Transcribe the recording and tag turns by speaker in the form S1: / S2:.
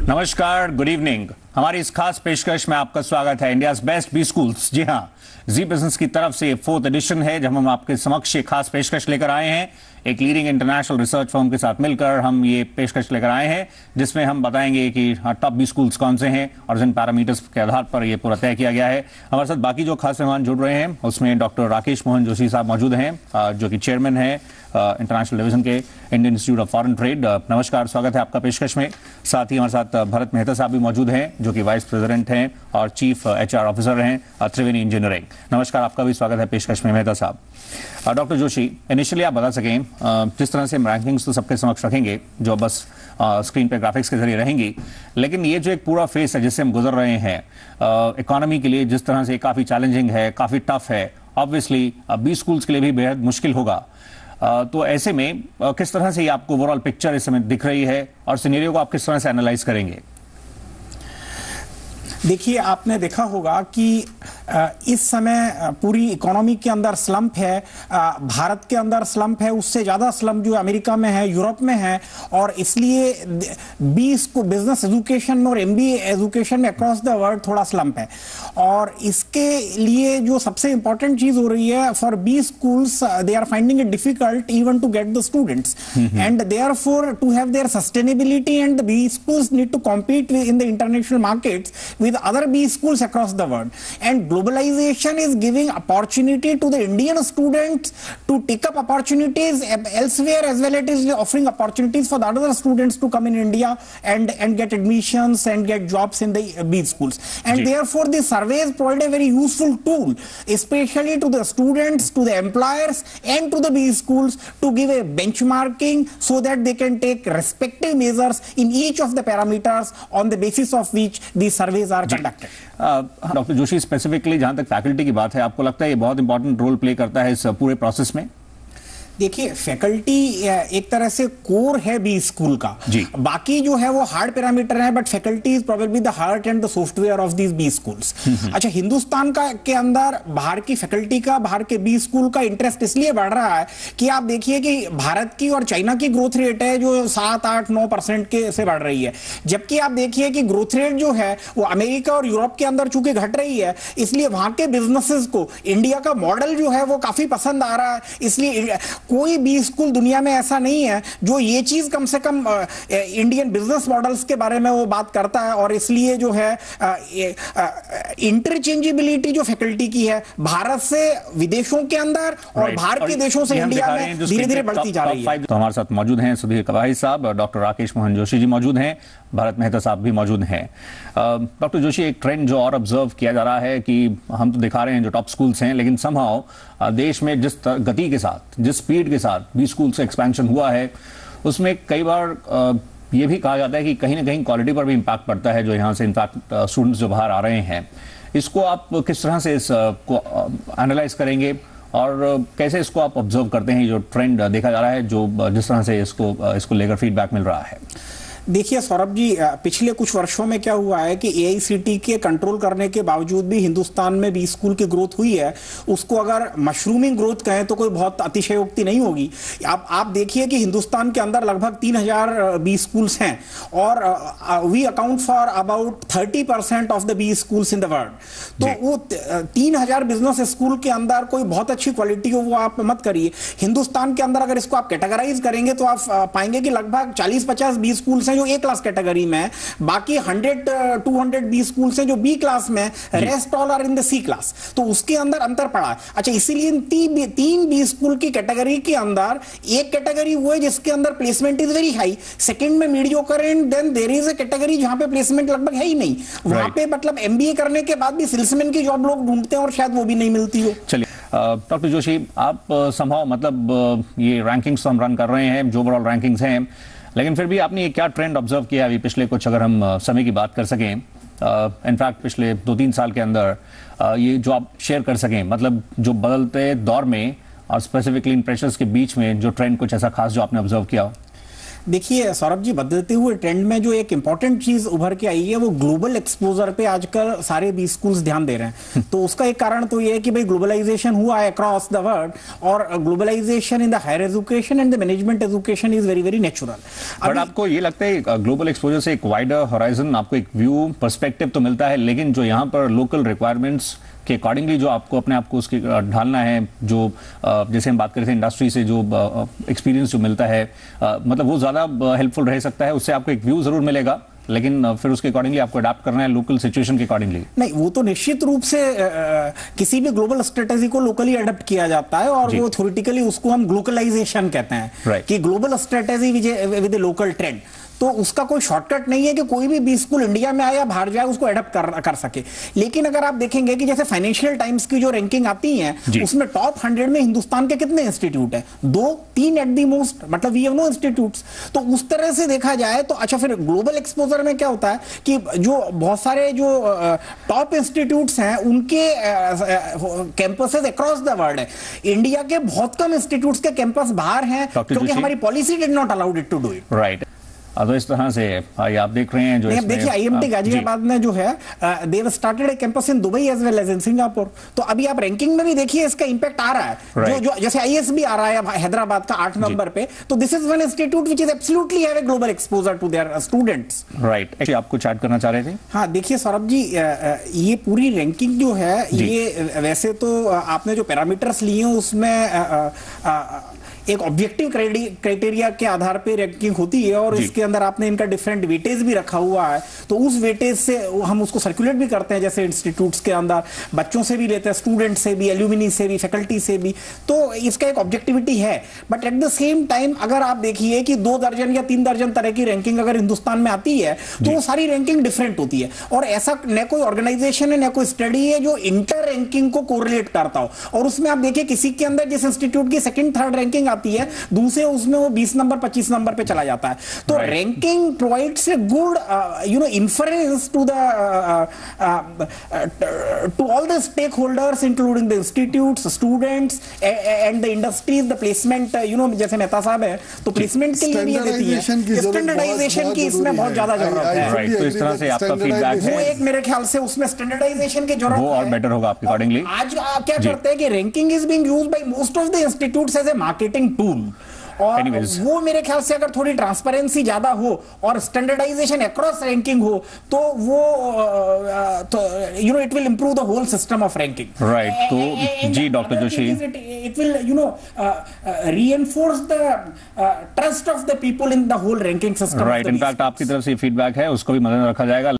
S1: नमस्कार, good evening. हमारी इस खास पेशकश में आपका स्वागत है। इंडियाज बेस्ट बी स्कूल्स, जी हाँ, जी बिजनेस की तरफ से 4th एडिशन है, जब हम आपके समक्ष एक खास पेशकश लेकर आए हैं। एक लीडिंग इंटरनेशनल रिसर्च फर्म के साथ मिलकर हम ये पेशकश लेकर आए हैं, जिसमें हम बताएंगे कि टॉप बी स्कूल्स कौन से हैं और जिन पैरामीटर्स के आधार पर ये पूरा तय किया गया है। हमारे साथ बाकी जो खास मेहमान जुड़ रहे हैं उसमें डॉक्टर राकेश मोहन जोशी साहब मौजूद हैं, जो कि चेयरमैन है इंटरनेशनल डिवीजन के Indian institute of foreign trade. नमस्कार, स्वागत है आपका पेशकश में। साथ ही हमारे साथ भरत मेहता साहब भी मौजूद हैं, जो कि वाइस प्रेसिडेंट हैं और चीफ HR ऑफिसर हैं त्रिवेणी इंजीनियरिंग। नमस्कार, आपका भी स्वागत है पेशकश में मेहता साहब। डॉक्टर जोशी, इनिशियली आप बता सकें, जिस तरह से हम रैंकिंग्स तो सबके समक्ष रखेंगे जो बस स्क्रीन पे ग्राफिक्स के जरिए रहेंगी, लेकिन ये जो एक पूरा फेस है जिससे हम गुजर रहे हैं इकोनॉमी के लिए, जिस तरह से काफी चैलेंजिंग है, काफी टफ है, ऑब्वियसली बी स्कूल्स के लिए भी बेहद मुश्किल होगा। तो ऐसे में किस तरह से ये आपको ओवरऑल पिक्चर इस समय दिख रही है और सिनेरियो को आप किस तरह से एनालाइज करेंगे?
S2: देखिए, आपने देखा होगा कि इस समय पूरी इकोनॉमी के अंदर स्लंप है। भारत के अंदर स्लंप है, उससे ज्यादा स्लंप जो अमेरिका में है, यूरोप में है, और इसलिए बिजनेस एजुकेशन में और MBA एजुकेशन में अक्रॉस द वर्ल्ड थोड़ा स्लंप है। और इसके लिए जो सबसे इंपॉर्टेंट चीज हो रही है, for B schools they are finding it difficult even to get the students, and therefore to have their sustainability, and the B schools need to compete in the international markets with other B schools across the world. And globalization is giving opportunity to the Indian students to take up opportunities elsewhere, as well as it is offering opportunities for the other students to come in India and get admissions and get jobs in the B schools. And therefore the surveys provide a very useful tool, especially to the students, to the employers and to the B schools, to give a benchmarking so that they can take respective measures in each of the parameters on the basis of which these surveys are conducted.
S1: Doctor Joshi, specifically जहां तक faculty की बात है, आपको लगता है ये बहुत इंपॉर्टेंट रोल प्ले करता है इस पूरे प्रोसेस में?
S2: देखिए, फैकल्टी एक तरह से कोर है बी स्कूल का, बाकी जो है वो हार्ड पैरामीटर है, but faculty is probably the heart and the software of these B schools. अच्छा, हिंदुस्तान का के अंदर बाहर की फैकल्टी का, बाहर के बी स्कूल का इंटरेस्ट इसलिए बढ़ रहा है कि आप देखिए कि भारत की और चाइना की ग्रोथ रेट है जो 7-8-9% के से बढ़ रही है, जबकि आप देखिए कि ग्रोथ रेट जो है वो अमेरिका और यूरोप के अंदर चूंकि घट रही है, इसलिए वहां के बिजनेसेस को इंडिया का मॉडल जो है वो काफी पसंद आ रहा है। इसलिए कोई बी स्कूल दुनिया में ऐसा नहीं है जो ये चीज कम से कम इंडियन बिजनेस मॉडल्स के बारे में वो बात करता है, और इसलिए जो है इंटरचेंजेबिलिटी जो फैकल्टी की है भारत से विदेशों के अंदर और बाहर के देशों से इंडिया में धीरे धीरे बढ़ती जा रही है।
S1: तो हमारे साथ मौजूद हैं सुधीर कवाही साहब, डॉक्टर राकेश मोहन जोशी जी मौजूद हैं, भरत मेहता साहब भी मौजूद हैं। डॉक्टर जोशी, एक ट्रेंड जो और ऑब्जर्व किया जा रहा है कि हम तो दिखा रहे हैं जो टॉप स्कूल्स हैं, लेकिन समहाउ देश में जिस गति के साथ, जिस स्पीड के साथ बी स्कूल से एक्सपेंशन हुआ है, उसमें कई बार ये भी कहा जाता है कि कहीं ना कहीं क्वालिटी पर भी इम्पैक्ट पड़ता है, जो यहाँ से इनफैक्ट स्टूडेंट्स जो बाहर आ रहे हैं। इसको आप किस तरह से इसको एनालाइज करेंगे और कैसे इसको आप ऑब्जर्व करते हैं, जो ट्रेंड देखा जा रहा है, जो जिस तरह से इसको लेकर फीडबैक मिल रहा है?
S2: देखिए सौरभ जी, पिछले कुछ वर्षों में क्या हुआ है कि AICTE के कंट्रोल करने के बावजूद भी हिंदुस्तान में बी स्कूल की ग्रोथ हुई है। उसको अगर मशरूमिंग ग्रोथ कहें तो कोई बहुत अतिशयोक्ति नहीं होगी। आप देखिए कि हिंदुस्तान के अंदर लगभग 3000 बी स्कूल्स हैं, और we account for about 30% of the B schools in the world. तो वो 3000 बिजनेस स्कूल के अंदर कोई बहुत अच्छी क्वालिटी हो वो आप मत करिए। हिंदुस्तान के अंदर अगर इसको आप कैटेगराइज करेंगे तो आप पाएंगे कि लगभग 40-50 बी स्कूल्स जो A क्लास कैटेगरी में, बाकी 100-200 बी स्कूल्स हैं जो B क्लास में, rest all are in the C class. तो उसके अंदर अंतर पड़ा है। अच्छा, इसीलिए तीन बी स्कूल की कैटेगरी के अंदर एक कैटेगरी वो है जिसके अंदर placement is very high, second में mediocre, and then there is a category जहां पे प्लेसमेंट लगभग है ही नहीं। वहां पे मतलब MBA करने के बाद भी सेल्समैन की जॉब लोग ढूंढते हैं और शायद वो भी नहीं मिलती हो।
S1: चलिए डॉक्टर जोशी, आप संभव मतलब ये रैंकिंग्स तो हम रन कर रहे हैं, जो ओवरऑल रैंकिंग्स हैं, लेकिन फिर भी आपने क्या ट्रेंड ऑब्जर्व किया अभी पिछले कुछ, अगर हम समय की बात कर सकें, इनफैक्ट पिछले 2-3 साल के अंदर, ये जो आप शेयर कर सकें, मतलब जो बदलते दौर में और स्पेसिफिकली इन प्रेशर्स के बीच में जो ट्रेंड कुछ ऐसा खास जो आपने ऑब्जर्व किया हो?
S2: देखिए सौरभ जी, बदलते हुए ट्रेंड में जो एक इंपॉर्टेंट चीज उभर के आई है वो ग्लोबल एक्सपोजर पे आजकल सारे बी स्कूल्स ध्यान दे रहे हैं। तो उसका एक कारण तो ये है कि भाई ग्लोबलाइजेशन हुआ है अक्रॉस द वर्ल्ड, और globalization in the higher education and the management education is very very natural.
S1: But आपको ये लगता है ग्लोबल एक्सपोजर से एक वाइडर हॉराइजन, आपको एक व्यू पर्सपेक्टिव तो मिलता है, लेकिन जो यहाँ पर लोकल रिक्वायरमेंट्स के अकॉर्डिंगली जो आपको अपने आप को उसकी ढालना है, जो जैसे हम बात कर रहे थे इंडस्ट्री से जो एक्सपीरियंस जो मिलता है, मतलब वो ज़्यादा हेल्पफुल रह सकता है, उससे आपको एक व्यू ज़रूर मिलेगा, लेकिन फिर उसके अकॉर्डिंगली आपको अडाप्ट करना है लोकल सिचुएशन के अकॉर्डिंगली।
S2: नहीं, वो तो निश्चित रूप से किसी भी ग्लोबल स्ट्रेटेजी को लोकली अडॉप्ट किया जाता है, और वो थ्योरेटिकली उसको हम ग्लोकलाइजेशन कहते हैं, कि global strategy with A local trend. तो उसका कोई शॉर्टकट नहीं है कि कोई भी बी स्कूल इंडिया में आए या बाहर जाए उसको एडप्ट कर सके। लेकिन अगर आप देखेंगे कि जैसे फाइनेंशियल टाइम्स की जो रैंकिंग आती है उसमें टॉप 100 में हिंदुस्तान के कितने इंस्टीट्यूट है? 2-3 एट दी मोस्ट, मतलब वी हैव नो इंस्टीट्यूट्स। तो उस तरह से देखा जाए तो अच्छा, फिर ग्लोबल एक्सपोजर में क्या होता है कि जो बहुत सारे जो टॉप इंस्टीट्यूट्स हैं उनके कैंपसेस अक्रॉस द वर्ल्ड है। इंडिया के बहुत कम इंस्टीट्यूट्स के कैंपस बाहर हैं क्योंकि हमारी policy did not allowed it to do it.
S1: Right. तो इस तरह से आप देख रहे हैं जो इसमें,
S2: देखिए आईएमटी गाजियाबाद में जो है they have started a campus in Dubai as well as in Singapore. तो अभी आप रैंकिंग में भी देखिए इसका इंपैक्ट आ रहा है, जो जैसे आईएसबी आ रहा है हैदराबाद का 8 नंबर पे। तो this is one institute which is absolutely have a global exposure to their students.
S1: Right. Actually आप कुछ ऐड करना चाह रहे थे?
S2: हाँ, देखिए सौरभ जी, ये पूरी रैंकिंग जो है ये वैसे तो आपने जो पैरामीटर्स लिए हैं उसमें एक ऑब्जेक्टिव क्राइटेरिया के आधार पे रैंकिंग होती है, और इसके अंदर आपने इनका डिफरेंट वेटेज भी रखा हुआ है। तो उस वेटेज से हम उसको सर्कुलेट भी करते हैं, जैसे इंस्टीट्यूट्स के अंदर बच्चों से भी लेते हैं, स्टूडेंट से भी, एल्यूमिनी से भी, फैकल्टी से भी। तो इसका एक ऑब्जेक्टिविटी है। But at the same time अगर आप देखिए कि 2 दर्जन या 3 दर्जन तरह की रैंकिंग अगर हिंदुस्तान में आती है तो वो सारी रैंकिंग डिफरेंट होती है, और ऐसा न कोई ऑर्गेनाइजेशन है न कोई स्टडी है जो इंटर रैंकिंग को कोरिलेट करता हो। और उसमें आप देखिए किसी के अंदर जिस इंस्टीट्यूट की 2nd 3rd रैंकिंग आती है, दूसरे उसमें वो 20 नंबर 25 नंबर पे चला जाता है। तो ranking provides a good influence to all the stakeholders including the institutes, students and the industries, the placement, जैसे मेहता साहब है तो प्लेसमेंट के लिए भी देती है। स्टैंडर्डाइजेशन की इसमें बहुत ज्यादा जरूरत है।
S1: तो इस तरह से आपका फीडबैक है,
S2: वो एक मेरे ख्याल से उसमें स्टैंडर्डाइजेशन की जरूरत है,
S1: वो और बेटर होगा आपके अकॉर्डिंगली।
S2: आज क्या करते हैं कि ranking is being used by most of the institutes as a marketing tool, और वो मेरे ख्याल से अगर थोड़ी ट्रांसपेरेंसी ज्यादा हो और स्टैंडर्डाइजेशन अक्रॉस रैंकिंग हो तो वो it will improve the whole system of ranking.
S1: Right. तो जी doctor Joshi,
S2: it will reinforce the trust of the people in the whole ranking system.
S1: Right. In fact आपकी तरफ से फीडबैक है, उसको भी मद्देनजर रखा जाएगा।